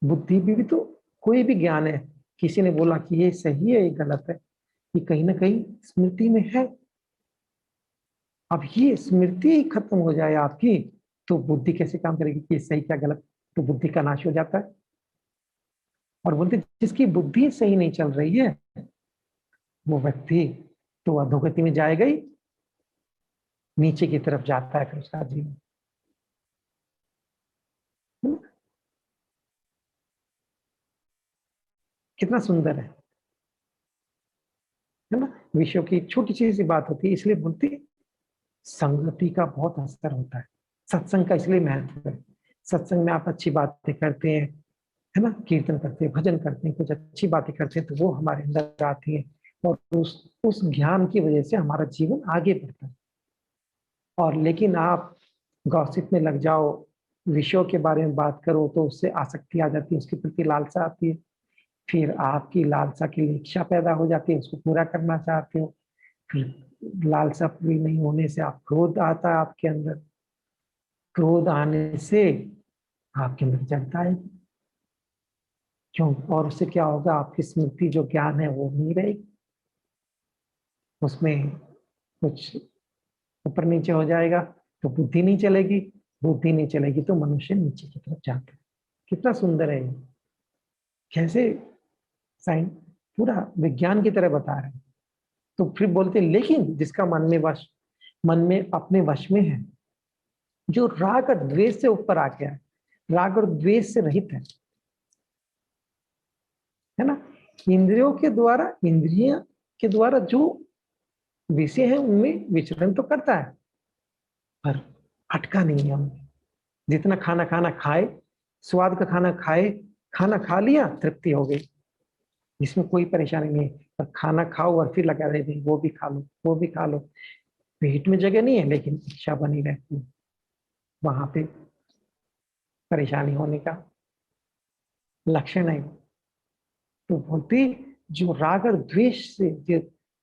[SPEAKER 1] बुद्धि भी तो, कोई भी ज्ञान है, किसी ने बोला कि ये सही है ये गलत है, ये कहीं ना कहीं स्मृति में है। अब ये स्मृति खत्म हो जाए आपकी, तो बुद्धि कैसे काम करेगी कि ये सही क्या गलत, तो बुद्धि का नाश हो जाता है। और बोलते जिसकी बुद्धि सही नहीं चल रही है वो व्यक्ति तो अधोगति में जाएगा ही, नीचे की तरफ जाता है फिर उसका जीवन। है ना? कितना सुंदर है ना। विषयों की एक छोटी सी बात होती है, इसलिए बोलते संगति का बहुत असर होता है। सत्संग का इसलिए महत्व है। सत्संग में आप अच्छी बातें करते हैं, है ना, कीर्तन करते हैं, भजन करते हैं, कुछ अच्छी बातें करते हैं तो वो हमारे अंदर आती है और उस ज्ञान की वजह से हमारा जीवन आगे बढ़ता है। और लेकिन आप गॉसिप में लग जाओ, विषयों के बारे में बात करो तो उससे आसक्ति आ जाती है, उसके प्रति लालसा आती है, फिर आपकी लालसा की लिए इच्छा पैदा हो जाती है, उसको पूरा करना चाहते हो, फिर लालसा पूरी नहीं होने से आप क्रोध आता है आपके अंदर, क्रोध आने से आपके अंदर जलता है। क्यों? और उससे क्या होगा, आपकी स्मृति जो ज्ञान है वो नहीं रहेगी, उसमें कुछ ऊपर नीचे हो जाएगा, तो बुद्धि नहीं चलेगी, बुद्धि नहीं चलेगी तो मनुष्य नीचे की तरफ जाता है। कितना सुंदर है ये, कैसे साइंस पूरा विज्ञान की तरह बता रहे हैं। तो फिर बोलते लेकिन जिसका मन में अपने वश में है, जो राग और द्वेष से ऊपर आ गया है, राग और द्वेष से रहित है ना, इंद्रियों के द्वारा, इंद्रिय के द्वारा जो विषय है उनमें विचरण तो करता है पर अटका नहीं है उनमें। जितना खाना खाना खाए, स्वाद का खाना खाए, खाना खा लिया तृप्ति हो गई, इसमें कोई परेशानी नहीं है। पर खाना खाओ और फिर लगा रहे नहीं वो भी खा लो वो भी खा लो, पेट में जगह नहीं है लेकिन इच्छा बनी रहती है, वहां पे परेशानी होने का लक्षण है। तो बोलते जो राग और द्वेष से,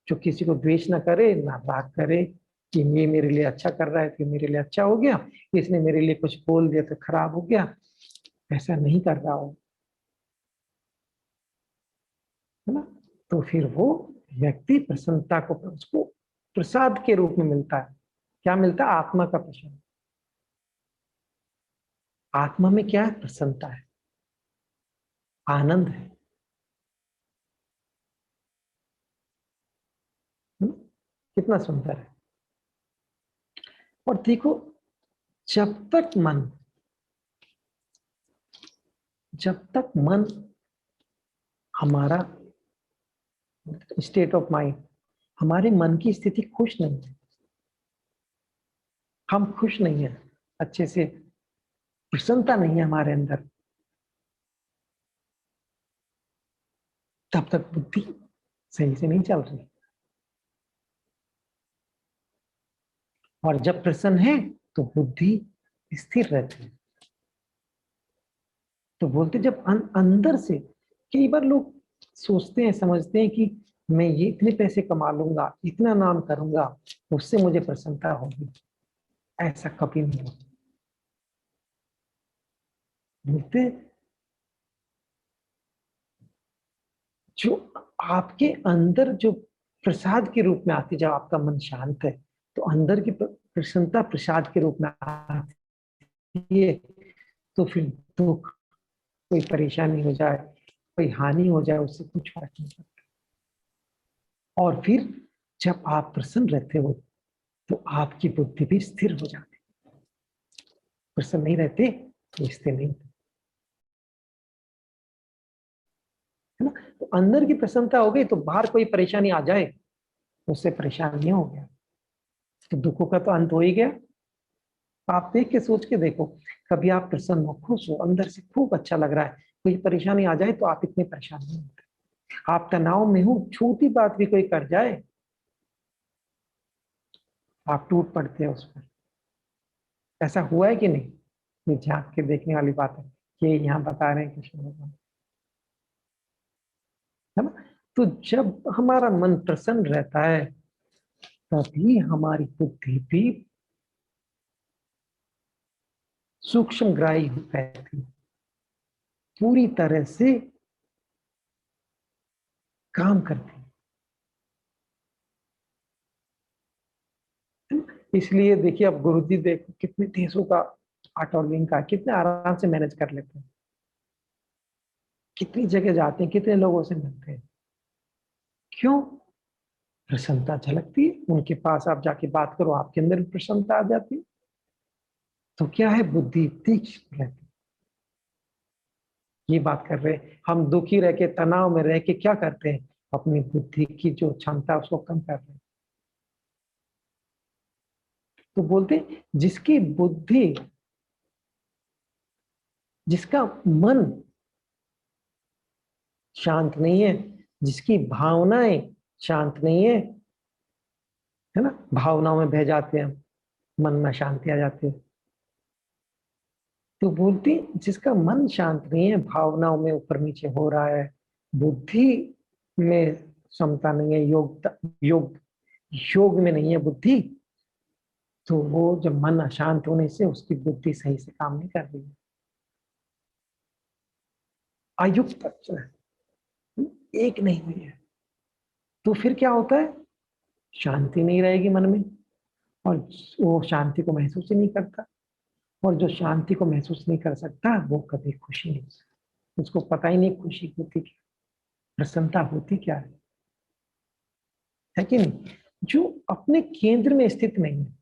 [SPEAKER 1] जो किसी को द्वेष ना करे ना राग करे कि ये मेरे लिए अच्छा कर रहा है तो मेरे लिए अच्छा हो गया, इसने मेरे लिए कुछ बोल दिया तो खराब हो गया, ऐसा नहीं कर रहा हो, है ना, तो फिर वो व्यक्ति प्रसन्नता को उसको प्रसाद के रूप में मिलता है। क्या मिलता है? आत्मा का प्रसाद। आत्मा में क्या है? प्रसन्नता है, आनंद है ना? कितना सुंदर है। और देखो, जब तक मन जब तक मन हमारा स्टेट ऑफ माइंड, हमारे मन की स्थिति खुश नहीं है, हम खुश नहीं है अच्छे से, प्रसन्नता नहीं है हमारे अंदर, तब तक बुद्धि सही से नहीं चल रही। और जब प्रसन्न है तो बुद्धि स्थिर रहती है। तो बोलते जब अंदर से, कई बार लोग सोचते हैं समझते हैं कि मैं ये इतने पैसे कमा लूंगा, इतना नाम करूंगा, उससे मुझे प्रसन्नता होगी, ऐसा कभी नहीं होता। बोलते जो आपके अंदर जो प्रसाद के रूप में आती, जब आपका मन शांत है तो अंदर की प्रसन्नता प्रसाद के रूप में आती है, तो फिर दुख, कोई परेशानी हो जाए, कोई हानि हो जाए, उससे कुछ फर्क नहीं पड़ता। और फिर जब आप प्रसन्न रहते हो तो आपकी बुद्धि भी स्थिर हो जाती है। प्रसन्न नहीं रहते तो स्थिर नहीं, है ना। तो अंदर की प्रसन्नता हो गई तो बाहर कोई परेशानी आ जाए उससे परेशान नहीं हो गया, तो दुखों का तो अंत हो ही गया। आप देख के सोच के देखो, कभी आप प्रसन्न हो, खुश हो, अंदर से खूब अच्छा लग रहा है, कोई परेशानी आ जाए तो आप इतने परेशान नहीं होते। आप तनाव में हो, छोटी बात भी कोई कर जाए आप टूट पड़ते हैं उस पर। ऐसा हुआ है कि नहीं? ये झांक के देखने वाली बात है, ये यहाँ बता रहे हैं कृष्ण भगवान, है ना। तो जब हमारा मन प्रसन्न रहता है तभी हमारी बुद्धि भी सूक्ष्म ग्राही रहती है, पूरी तरह से काम करती है। इसलिए देखिए, अब गुरु जी देखो कितने देशों का आर्ट और लिंक का कितने आराम से मैनेज कर लेते हैं, कितनी जगह जाते हैं, कितने लोगों से मिलते हैं, क्यों? प्रसन्नता झलकती है, उनके पास आप जाके बात करो, आपके अंदर भी प्रसन्नता आ जाती है। तो क्या है, बुद्धि तीक्ष्ण रहती है। ये बात कर रहे हैं हम, दुखी रह के तनाव में रह के क्या करते हैं, अपनी बुद्धि की जो क्षमता है उसको कम कर रहे हैं। तो बोलते हैं जिसकी बुद्धि, जिसका मन शांत नहीं है, जिसकी भावनाएं शांत नहीं है ना, भावनाओं में बह जाते हैं हम, मन में शांति आ जाती है। तो बोलती जिसका मन शांत नहीं है, भावनाओं में ऊपर नीचे हो रहा है, बुद्धि में क्षमता नहीं है, योग योग में नहीं है बुद्धि, तो वो जब मन अशांत होने से उसकी बुद्धि सही से काम नहीं कर रही है, अयुक्त है, एक नहीं हुई है। तो फिर क्या होता है, शांति नहीं रहेगी मन में, और वो शांति को महसूस ही नहीं करता। और जो शांति को महसूस नहीं कर सकता वो कभी खुशी नहीं, उसको पता ही नहीं खुशी होती क्या, प्रसन्नता होती क्या है कि नहीं? जो अपने केंद्र में स्थित नहीं है,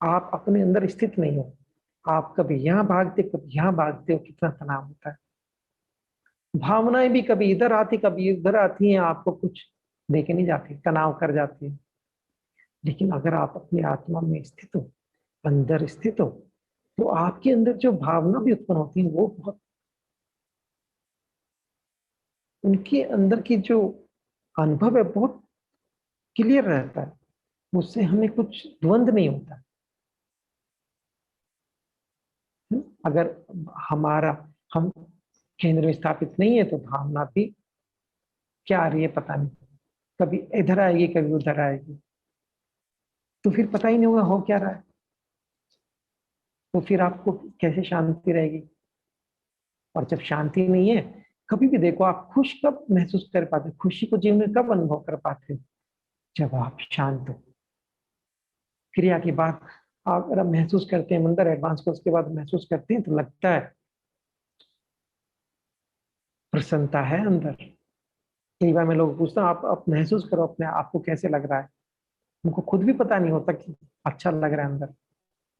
[SPEAKER 1] आप अपने अंदर स्थित नहीं हो, आप कभी यहाँ भागते कभी यहाँ भागते हो, कितना तनाव होता है। भावनाएं भी कभी इधर आती कभी उधर आती हैं, आपको कुछ देखे नहीं जाती, तनाव कर जाती है। लेकिन अगर आप अपनी आत्मा में स्थित हो, अंदर स्थित हो, तो आपके अंदर जो भावना भी उत्पन्न होती है वो बहुत, उनके अंदर की जो अनुभव है बहुत क्लियर रहता है, उससे हमें कुछ द्वंद नहीं होता। अगर हमारा हम केंद्र में स्थापित नहीं है तो भावना भी क्या आ रही है पता नहीं, कभी इधर आएगी कभी उधर आएगी, तो फिर पता ही नहीं होगा हो क्या रहा है। तो फिर आपको कैसे शांति रहेगी? और जब शांति नहीं है, कभी भी देखो आप खुश कब महसूस कर पाते हो, खुशी को जीवन में कब अनुभव कर पाते हो, जब आप शांत हो। क्रिया के बाद आप अगर महसूस करते हैं अंदर एडवांस को, उसके बाद महसूस करते हैं तो लगता है प्रसन्नता है अंदर। कई बार मैं लोग पूछता हूँ आप महसूस करो अपने आपको कैसे लग रहा है, उनको खुद भी पता नहीं होता कि अच्छा लग रहा है अंदर,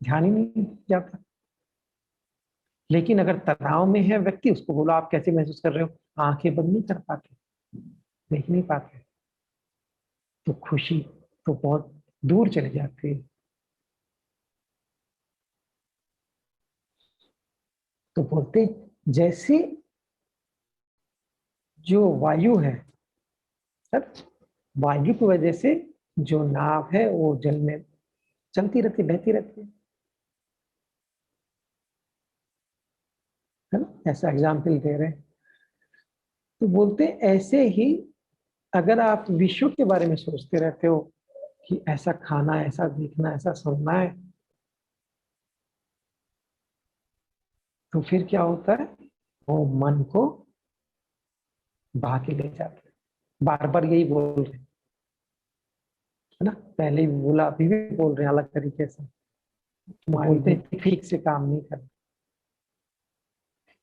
[SPEAKER 1] ध्यान ही नहीं जाता। लेकिन अगर तनाव में है व्यक्ति, उसको बोलो आप कैसे महसूस कर रहे हो, आंखें बंद नहीं कर पाते, देख नहीं पाते, तो खुशी तो बहुत दूर चली जाती है। तो बोलते जैसे जो वायु है सर, वायु की वजह से जो नाव है वो जल में चलती रहती, बहती रहती है ना, ऐसा एग्जाम्पल दे रहे हैं। तो बोलते ऐसे ही अगर आप विश्व के बारे में सोचते रहते हो कि ऐसा खाना है, ऐसा देखना, ऐसा सुनना है, तो फिर क्या होता है, वो मन को बहा के ले जाते हैं। बार बार यही बोल रहे हैं, है ना, पहले भी बोला अभी भी बोल रहे हैं अलग तरीके से, तुम्हारी बुद्धि ठीक से काम नहीं कर।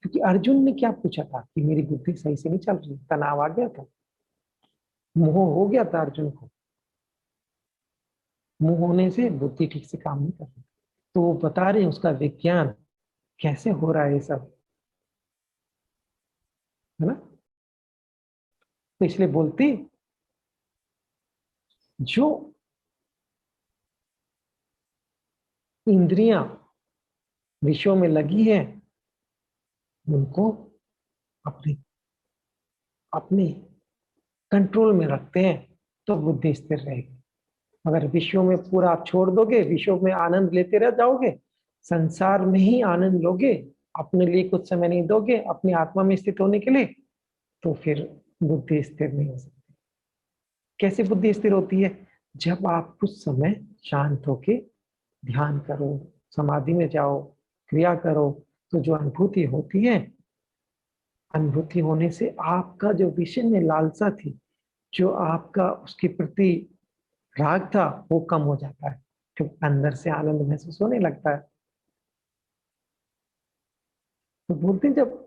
[SPEAKER 1] क्योंकि अर्जुन ने क्या पूछा था कि मेरी बुद्धि सही से नहीं चल रही, तनाव आ गया था, मोह हो गया था अर्जुन को, मोह होने से बुद्धि ठीक से काम नहीं कर रही। तो वो बता रहे हैं उसका विज्ञान कैसे हो रहा है ये सब, है ना। तो इसलिए बोलते जो इंद्रियां विषयों में लगी है उनको अपने अपने कंट्रोल में रखते हैं तो बुद्धि स्थिर रहेगी। अगर विषयों में पूरा आप छोड़ दोगे, विषयों में आनंद लेते रह जाओगे, संसार में ही आनंद लोगे, अपने लिए कुछ समय नहीं दोगे अपनी आत्मा में स्थित होने के लिए, तो फिर बुद्धि स्थिर नहीं हो सकती। कैसे बुद्धि स्थिर होती है? जब आप कुछ समय शांत होके ध्यान करो, समाधि में जाओ, क्रिया करो, तो जो अनुभूति होती है, अनुभूति होने से आपका जो विषय में लालसा थी, जो आपका उसके प्रति राग था, वो कम हो जाता है, क्योंकि अंदर से आनंद महसूस होने लगता है। तो बोलते हैं जब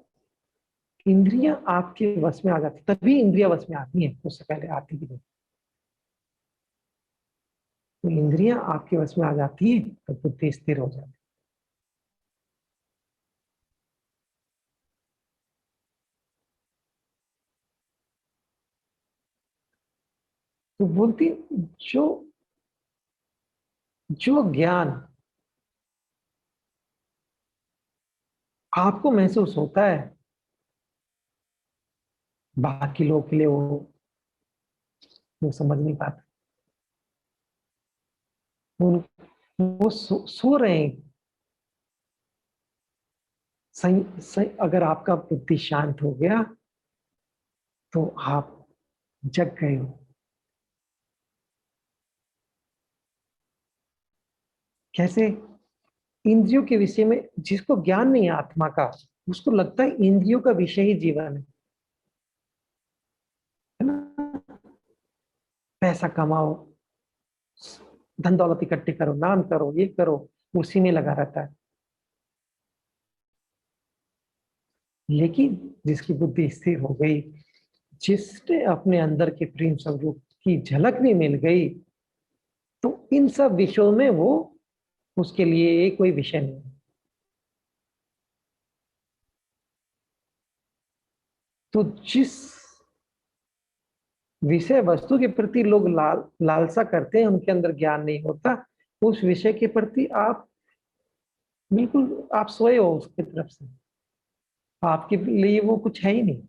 [SPEAKER 1] इंद्रियां आपके वश में आ जाती, तभी इंद्रियां वश में आती हैं, उससे पहले आती भी नहीं। तो इंद्रियां आपके वश में आ जाती है तो बुद्धि स्थिर हो जाती है। तो बोलती, जो जो ज्ञान आपको महसूस होता है, बाकी लोग के लिए वो समझ नहीं पाते। उन वो सो रहे हैं। सही सही, अगर आपका बुद्धि शांत हो गया तो आप जग गए हो। कैसे? इंद्रियों के विषय में जिसको ज्ञान नहीं है आत्मा का, उसको लगता है इंद्रियों का विषय ही जीवन है ना। पैसा कमाओ, धन दौलत इकट्ठी करो, नाम करो, ये करो, उसी में लगा रहता है। लेकिन जिसकी बुद्धि स्थिर हो गई, जिसने अपने अंदर के प्रेम स्वरूप की झलक भी मिल गई, तो इन सब विषयों में वो, उसके लिए कोई विषय नहीं है। तो जिस विषय वस्तु के प्रति लोग लालसा करते हैं, उनके अंदर ज्ञान नहीं होता, उस विषय के प्रति आप बिल्कुल आप सोए हो उसकी तरफ से, आपके लिए वो कुछ है ही नहीं,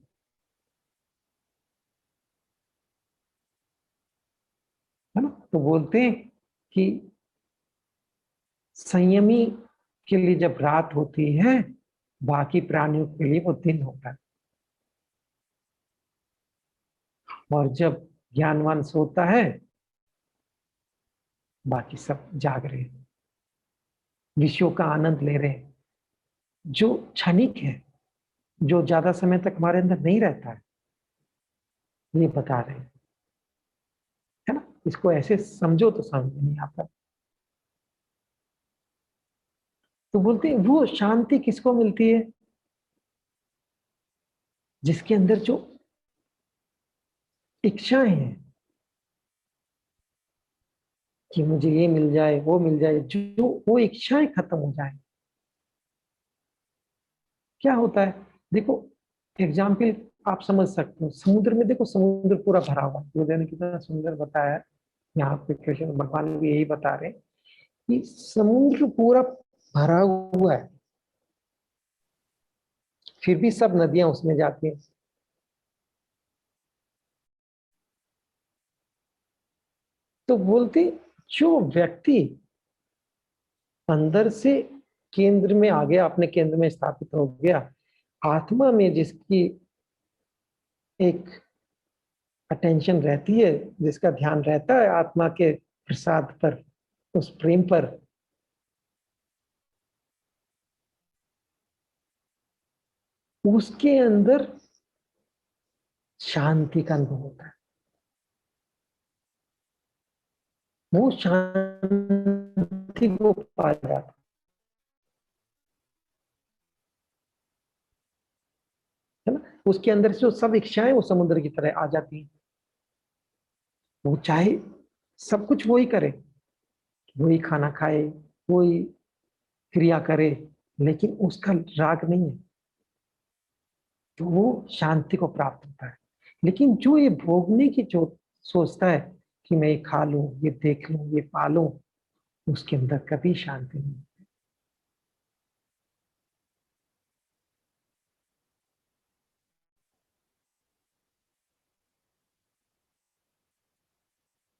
[SPEAKER 1] है ना। तो बोलते हैं कि संयमी के लिए जब रात होती है, बाकी प्राणियों के लिए वो दिन होता है। और जब ज्ञानवान सोता है, बाकी सब जाग रहे हैं, विषयों का आनंद ले रहे हैं, जो क्षणिक है, जो ज्यादा समय तक हमारे अंदर नहीं रहता है, ये बता रहे हैं, है ना। इसको ऐसे समझो तो समझ में नहीं आता। तो बोलते हैं वो शांति किसको मिलती है? जिसके अंदर जो इच्छाएं हैं कि मुझे ये मिल जाए, वो मिल जाए, जो वो इच्छाएं खत्म हो जाए। क्या होता है? देखो, एग्जाम्पल आप समझ सकते हो, समुद्र में देखो, समुद्र पूरा भरा हुआ है, गुरुदेव ने कितना सुंदर बताया है। यहाँ पे कृष्ण भगवान भी यही बता रहे हैं कि समुद्र पूरा भरा हुआ है, फिर भी सब नदियां उसमें जाती हैं। तो बोलते, जो व्यक्ति अंदर से केंद्र में आ गया, अपने केंद्र में स्थापित हो गया, आत्मा में जिसकी एक अटेंशन रहती है, जिसका ध्यान रहता है आत्मा के प्रसाद पर, उस प्रेम पर, उसके अंदर शांति का अनुभव होता है। वो शांति को पा जाता है ना। उसके अंदर से जो सब इच्छाएं वो समुद्र की तरह आ जाती हैं। वो चाहे सब कुछ वही करे, वही खाना खाए, वही क्रिया करे, लेकिन उसका राग नहीं है, तो वो शांति को प्राप्त होता है। लेकिन जो ये भोगने की जो सोचता है कि मैं ये खा लूं, ये देख लूं, ये पा लूं, उसके अंदर कभी शांति नहीं,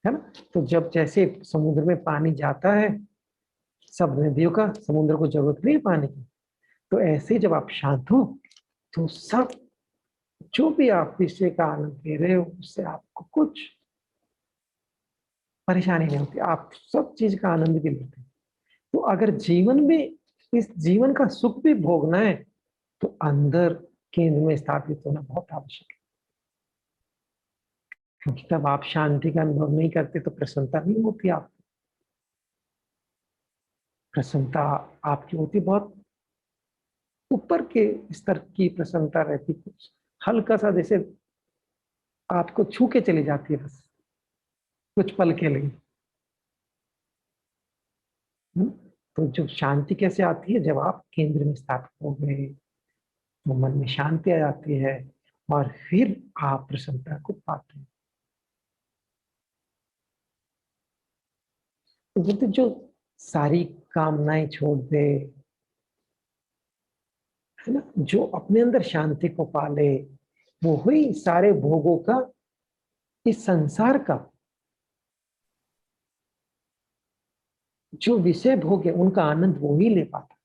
[SPEAKER 1] है ना। तो जब जैसे समुद्र में पानी जाता है, सब नदियों का समुद्र को जरूरत नहीं है पानी की, तो ऐसे ही जब आप शांत हो, तो सब जो भी आप विषय का आनंद ले रहे हो, उससे आपको कुछ परेशानी नहीं होती, आप सब चीज का आनंद भी लेते हैं। तो अगर जीवन में इस जीवन का सुख भी भोगना है, तो अंदर केंद्र में स्थापित होना बहुत आवश्यक है। क्योंकि तब आप शांति का अनुभव नहीं करते तो प्रसन्नता नहीं होती। आप प्रसन्नता आपकी होती बहुत ऊपर के स्तर की प्रसन्नता रहती, कुछ हल्का सा जैसे आपको छू के चली जाती है बस कुछ पल के लिए। हम्म? तो जो शांति कैसे आती है, जब आप केंद्र में स्थापित हो गए तो मन में शांति आ जाती है और फिर आप प्रसन्नता को पाते हैं। तो बोलते जो सारी कामनाएं छोड़ दे, है ना, जो अपने अंदर शांति को पाले, वो ही सारे भोगों का, इस संसार का जो विषय भोग है उनका आनंद वो ही ले पाता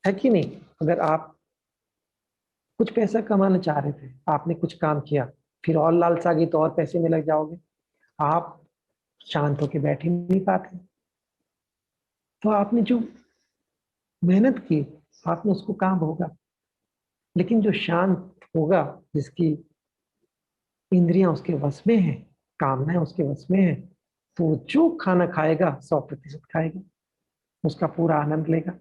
[SPEAKER 1] है कि नहीं। अगर आप कुछ पैसा कमाना चाह रहे थे, आपने कुछ काम किया, फिर और लालसा आ गई तो और पैसे में लग जाओगे, आप शांत होके बैठ ही नहीं पाते। तो आपने जो मेहनत की, आपने उसको कहाँ भोगा। लेकिन जो शांत होगा, जिसकी इंद्रियां उसके वश में है, कामनाएं उसके वश में है, तो जो खाना खाएगा 100% खाएगा, उसका पूरा आनंद लेगा।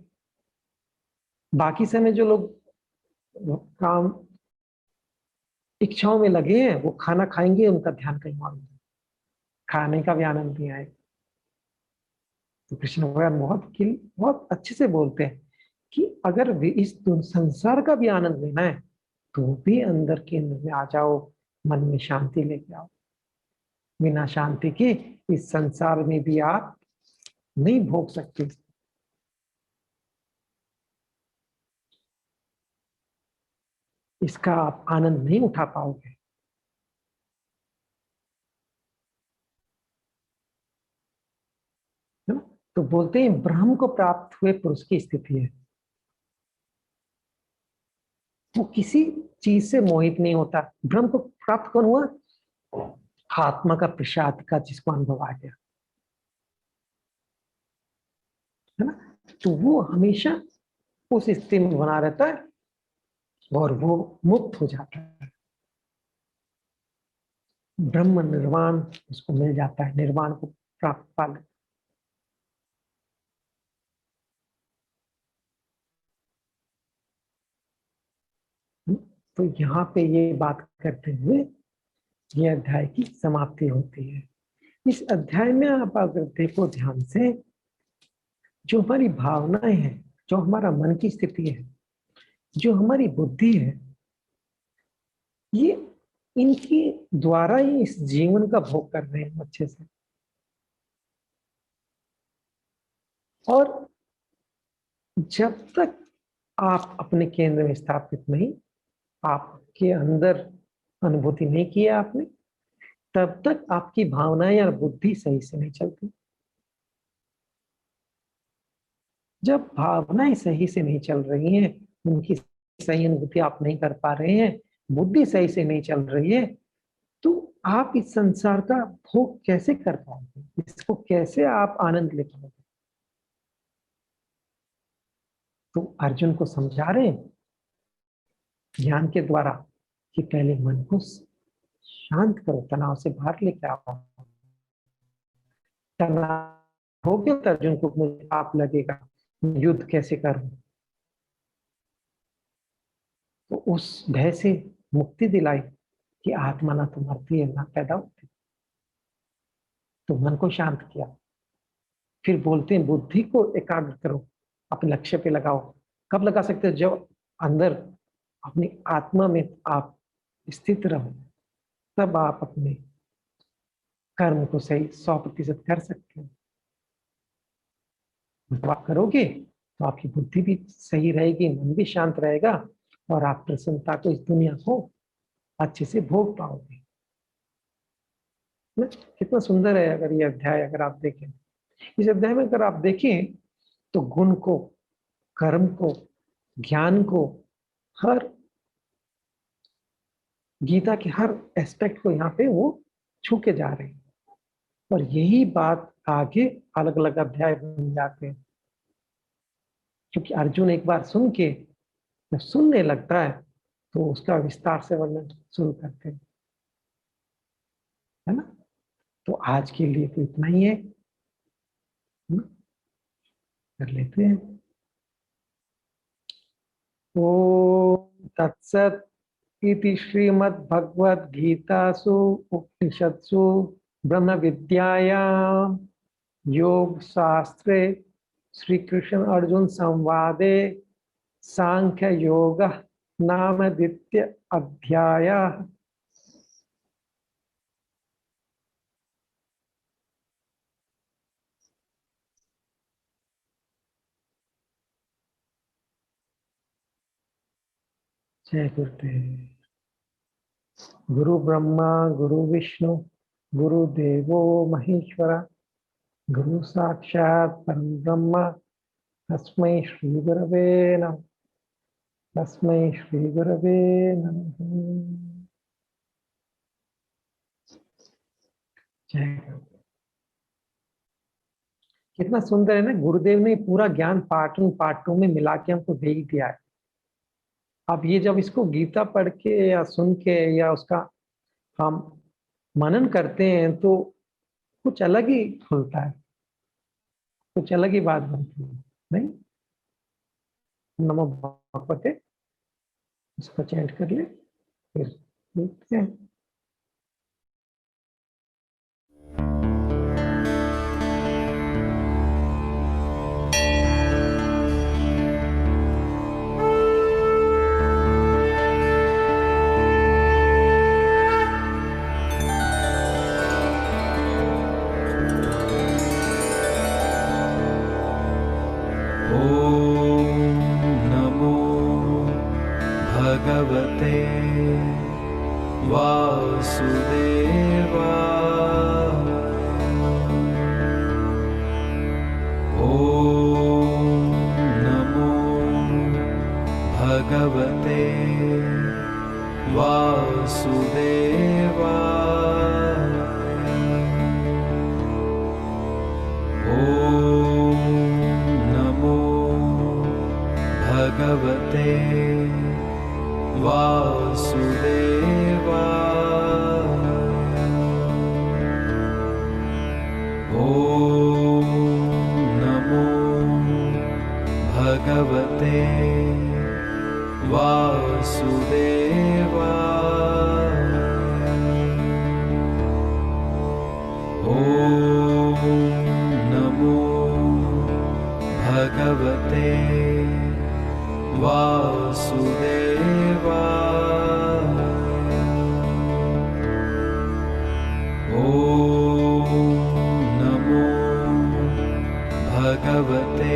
[SPEAKER 1] बाकी समय जो लोग काम इच्छाओं में लगे हैं, वो खाना खाएंगे, उनका ध्यान कहीं और होगा, खाने का भी आनंद नहीं आएगा। तो कृष्ण भगवान बहुत अच्छे से बोलते हैं कि अगर वे इस संसार का भी आनंद लेना है तो भी अंदर केंद्र में आ जाओ, मन में शांति लेके आओ। बिना शांति के इस संसार में भी आप नहीं भोग सकते। इसका आप आनंद नहीं उठा पाओगे, है ना। तो बोलते हैं ब्रह्म को प्राप्त हुए पुरुष की स्थिति है, वो किसी चीज से मोहित नहीं होता। ब्रह्म को प्राप्त कौन हुआ? आत्मा का प्रसाद का जिसको अनुभव आ गया, है ना। तो वो हमेशा उस स्थिति में बना रहता है और वो मुक्त हो जाता है। ब्रह्म निर्वाण उसको मिल जाता है, निर्वाण को प्राप्त पा लेता है। तो यहाँ पे ये बात करते हुए ये अध्याय की समाप्ति होती है। इस अध्याय में आप अगर देखो ध्यान से, जो हमारी भावनाएं हैं, जो हमारा मन की स्थिति है, जो हमारी बुद्धि है, ये इनके द्वारा ही इस जीवन का भोग कर रहे हैं अच्छे से। और जब तक आप अपने केंद्र में स्थापित नहीं, आपके अंदर अनुभूति नहीं किया आपने, तब तक आपकी भावनाएं या बुद्धि सही से नहीं चलती। जब भावनाएं सही से नहीं चल रही हैं, उनकी सही अनुभूति आप नहीं कर पा रहे हैं, बुद्धि सही से नहीं चल रही है, तो आप इस संसार का भोग कैसे कर पाओगे, इसको कैसे आप आनंद ले पाओगे। तो अर्जुन को समझा रहे हैं ज्ञान के द्वारा कि पहले मन को शांत करो, तनाव से बाहर लेके आओ। तनाव हो गया तो अर्जुन को मुझे पाप लगेगा, युद्ध कैसे करूं। तो उस भय से मुक्ति दिलाई कि आत्मा ना तो मरती है ना पैदा होती। तो मन को शांत किया। फिर बोलते हैं बुद्धि को एकाग्र करो, अपने लक्ष्य पे लगाओ। कब लगा सकते हो? जब अंदर अपनी आत्मा में आप स्थित रहो, तब आप अपने कर्म को सही 100% कर सकते हो। जब आप करोगे तो आपकी बुद्धि भी सही रहेगी, मन भी शांत रहेगा और आप प्रसन्नता को, इस दुनिया को अच्छे से भोग पाओगे ना। कितना सुंदर है अगर ये अध्याय अगर आप देखें। इस अध्याय में अगर आप देखें तो गुण को, कर्म को, ज्ञान को, हर गीता के हर एस्पेक्ट को यहाँ पे वो छू के जा रहे हैं। और यही बात आगे अलग अलग अध्याय बन जाते हैं, क्योंकि अर्जुन एक बार सुन के जब सुनने लगता है तो उसका विस्तार से वर्णन शुरू करते हैं, है ना। तो आज के लिए तो इतना ही है ना? कर लेते हैं। ओम तत्सत इति श्रीमद्भगवद्गीतासु उपनिषत्सु ब्रह्म विद्यायां योग शास्त्रे श्री कृष्ण अर्जुन संवादे सांख्य योग नाम द्वितीय अध्याय। जय गुरुदेव। गुरु ब्रह्मा गुरु विष्णु गुरुदेवो महेश्वरा गुरु साक्षात् परम ब्रह्म तस्मै श्री गुरवे नमः। तस्मै श्री गुरवे नमः। जय गुरु। कितना सुंदर है ना, गुरुदेव ने पूरा ज्ञान पार्ट वन पार्ट टू में मिला के हमको दे ही दिया है। अब ये जब इसको गीता पढ़ के या सुन के या उसका हम मनन करते हैं तो कुछ अलग ही खुलता है, कुछ अलग ही बात बनती है। नहीं, नमो भगवते, इसको चैंट कर ले फिर देखते हैं।
[SPEAKER 2] भगवते वासुदेवाय। ॐ नमो भगवते वासुदेवाय। ॐ नमो भगवते वासुदेवाय। ॐ नमो भगवते वासुदेवाय। ॐ नमो भगवते वासुदेवाय। ॐ नमो भगवते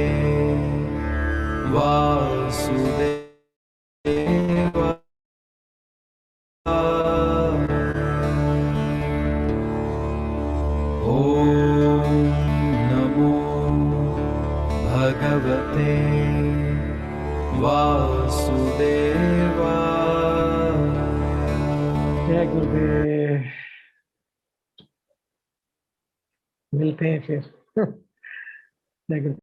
[SPEAKER 2] वासुदेवाय। ॐ नमो भगवते वासुदेवाय।
[SPEAKER 1] जय गुरुदेव। मिलते हैं फिर। जय गुरु।